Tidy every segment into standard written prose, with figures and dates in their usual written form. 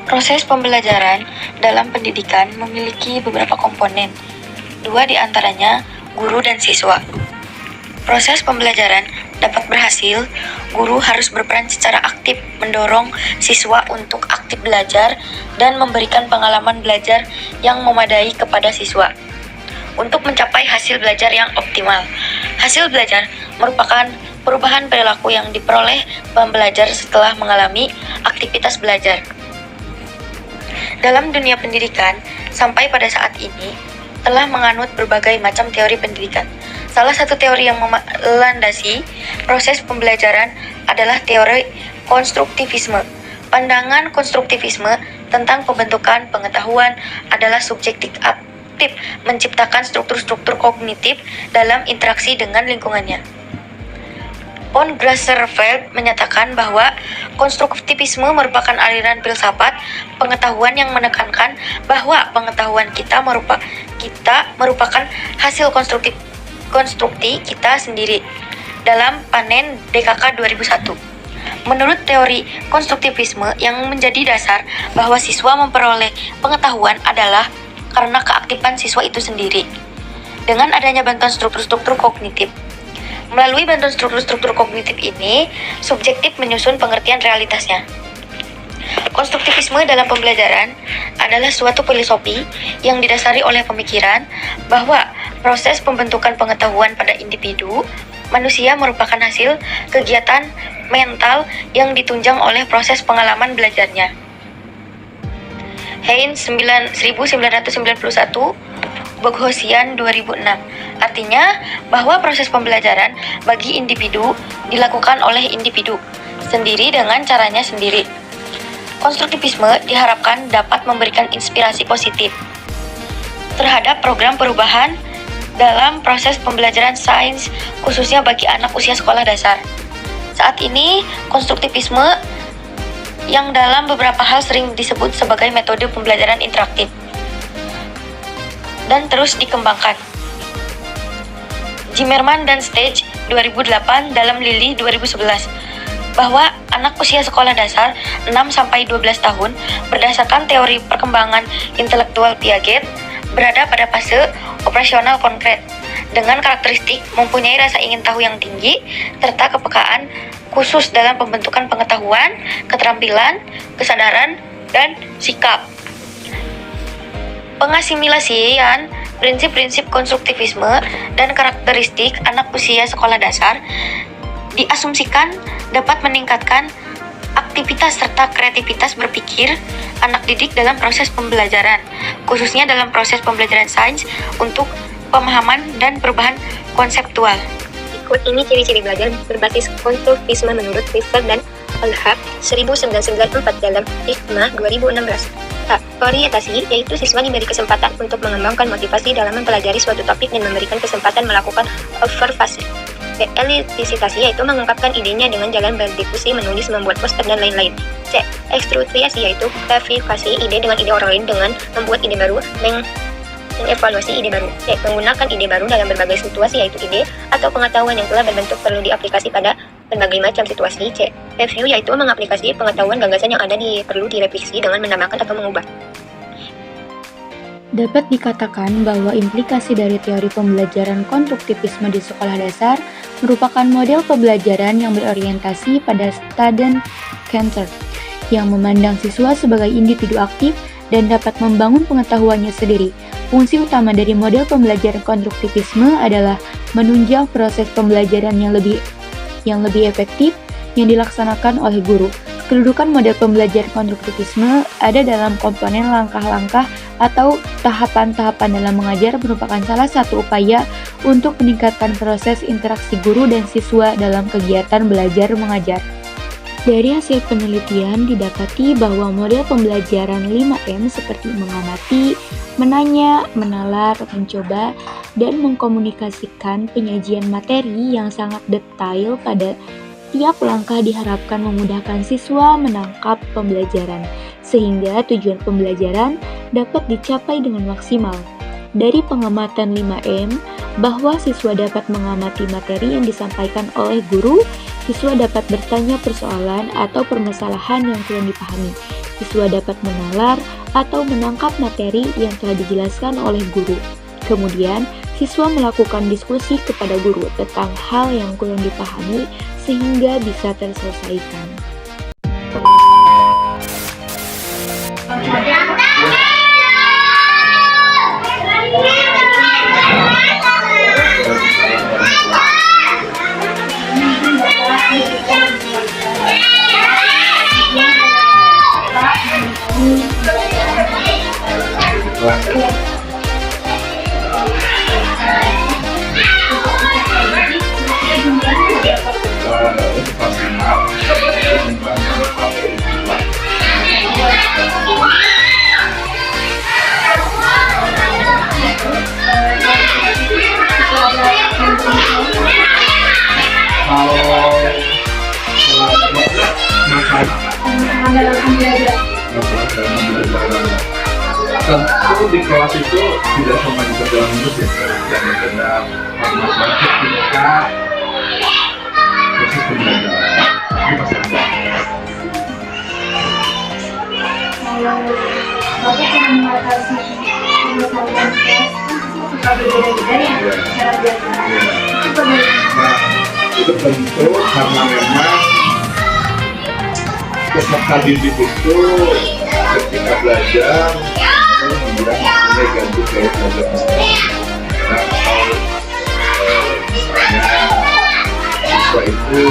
Proses pembelajaran dalam pendidikan memiliki beberapa komponen. Dua di antaranya guru dan siswa. Proses pembelajaran dapat berhasil, guru harus berperan secara aktif mendorong siswa untuk aktif belajar dan memberikan pengalaman belajar yang memadai kepada siswa untuk mencapai hasil belajar yang optimal. Hasil belajar merupakan perubahan perilaku yang diperoleh pembelajar setelah mengalami aktivitas belajar. Dalam dunia pendidikan, sampai pada saat ini, telah menganut berbagai macam teori pendidikan. Salah satu teori yang melandasi proses pembelajaran adalah teori konstruktivisme. Pandangan konstruktivisme tentang pembentukan pengetahuan adalah subjektif aktif menciptakan struktur-struktur kognitif dalam interaksi dengan lingkungannya. Von Glaserfeld menyatakan bahwa konstruktivisme merupakan aliran filsafat pengetahuan yang menekankan bahwa pengetahuan kita merupakan hasil konstruksi kita sendiri dalam panen DKK 2001. Menurut teori konstruktivisme yang menjadi dasar bahwa siswa memperoleh pengetahuan adalah karena keaktifan siswa itu sendiri. Dengan adanya bantuan struktur-struktur kognitif. Melalui bantuan struktur-struktur kognitif ini, subjektif menyusun pengertian realitasnya. Konstruktivisme dalam pembelajaran adalah suatu filosofi yang didasari oleh pemikiran bahwa proses pembentukan pengetahuan pada individu manusia merupakan hasil kegiatan mental yang ditunjang oleh proses pengalaman belajarnya. Haynes 1991, Boghossian 2006. Artinya bahwa proses pembelajaran bagi individu dilakukan oleh individu sendiri dengan caranya sendiri. Konstruktivisme diharapkan dapat memberikan inspirasi positif terhadap program perubahan dalam proses pembelajaran sains khususnya bagi anak usia sekolah dasar. Saat ini, konstruktivisme yang dalam beberapa hal sering disebut sebagai metode pembelajaran interaktif dan terus dikembangkan. Zimmerman dan Stage 2008 dalam Lilly 2011 bahwa anak usia sekolah dasar 6-12 tahun berdasarkan teori perkembangan intelektual Piaget berada pada fase operasional konkret dengan karakteristik mempunyai rasa ingin tahu yang tinggi serta kepekaan khusus dalam pembentukan pengetahuan, keterampilan, kesadaran, dan sikap. Pengasimilasian prinsip-prinsip konstruktivisme dan karakteristik anak usia sekolah dasar diasumsikan dapat meningkatkan aktivitas serta kreativitas berpikir anak didik dalam proses pembelajaran, khususnya dalam proses pembelajaran sains untuk pemahaman dan perubahan konseptual. Berikut ini ciri-ciri belajar berbasis konstruktivisme menurut Richter dan Al-Hab 1994 dalam Hikmah 2016. Orientasi, yaitu siswa diberi kesempatan untuk mengembangkan motivasi dalam mempelajari suatu topik dan memberikan kesempatan melakukan observasi. Elitisasi, yaitu mengungkapkan idenya dengan jalan berdiskusi, menulis, membuat poster, dan lain-lain. C. Ekstrutriasi, yaitu verifikasi ide dengan ide orang lain dengan membuat ide baru, mengevaluasi ide baru. C. Menggunakan ide baru dalam berbagai situasi, yaitu ide atau pengetahuan yang telah berbentuk perlu diaplikasi pada berbagai macam situasi. C. Review, yaitu mengaplikasi pengetahuan gagasan yang ada perlu direvisi dengan menambahkan atau mengubah. Dapat dikatakan bahwa implikasi dari teori pembelajaran konstruktivisme di sekolah dasar merupakan model pembelajaran yang berorientasi pada Staden-Kantor, yang memandang siswa sebagai individu aktif dan dapat membangun pengetahuannya sendiri. Fungsi utama dari model pembelajaran konstruktivisme adalah menunjang proses pembelajaran yang lebih efektif yang dilaksanakan oleh guru. Kedudukan model pembelajaran konstruktivisme ada dalam komponen langkah-langkah atau tahapan-tahapan dalam mengajar merupakan salah satu upaya untuk meningkatkan proses interaksi guru dan siswa dalam kegiatan belajar mengajar. Dari hasil penelitian didapati bahwa model pembelajaran 5M seperti mengamati, menanya, menalar, mencoba, dan mengkomunikasikan penyajian materi yang sangat detail pada tiap langkah diharapkan memudahkan siswa menangkap pembelajaran, sehingga tujuan pembelajaran dapat dicapai dengan maksimal. Dari pengamatan 5M, bahwa siswa dapat mengamati materi yang disampaikan oleh guru, siswa dapat bertanya persoalan atau permasalahan yang kurang dipahami. siswa dapat menalar atau menangkap materi yang telah dijelaskan oleh guru. Kemudian, siswa melakukan diskusi kepada guru tentang hal yang kurang dipahami sehingga bisa terselesaikan. Tentu di kelas itu tidak cuma di perjalanan terus ya, dan ada format tingkat proses pembelajaran ini pasti ada. Kalau Bapak pernah mengatasi pengetahuan kelas suka berbeda-beda ya cara belajar. Itu Nah, itu tentu karena memang peserta didik itu ketika belajar dia mulai ganti gaya belajar. Nah, kalau misalnya siswa itu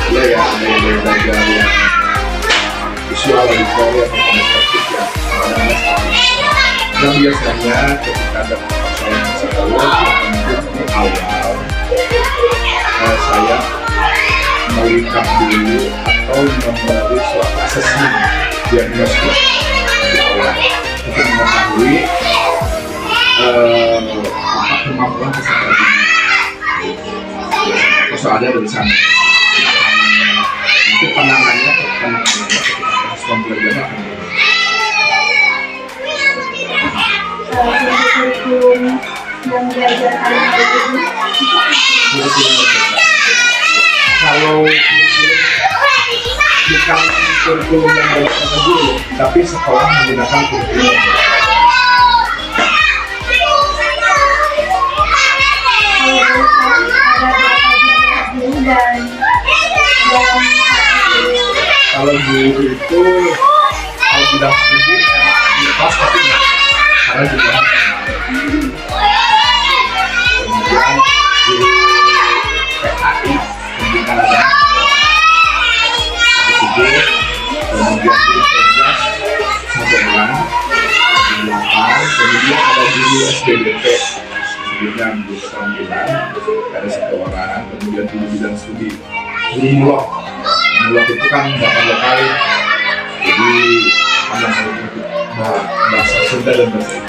dia ya ada yang belajar yang visual, auditory atau komunikatif ya, dan biasanya ketika ada persoalan tentu di awal saya melihat dulu atau memberi suatu asesmen diagnostik di awal untuk mengetahui kemampuan peserta didik. Terus ada dari sana. Nanti penangannya proses pembelajaran akan kurikulum yang diajarkan ini kalau bukan kurikulum yang diajarkan guru, tapi sekolah menggunakan kurikulum. Kalau guru itu kalau bidang studi di kelas tapi nggak, karena juga kemudian guru PAI pendidikan ada kemudian guru 11 sampai 8 kemudian ada guru SBDP sebelumnya guru keterampilan ada 1 orang, kemudian guru bidang studi guru mulok itu kan 8 lokal, jadi bahasa Sunda dan bahasa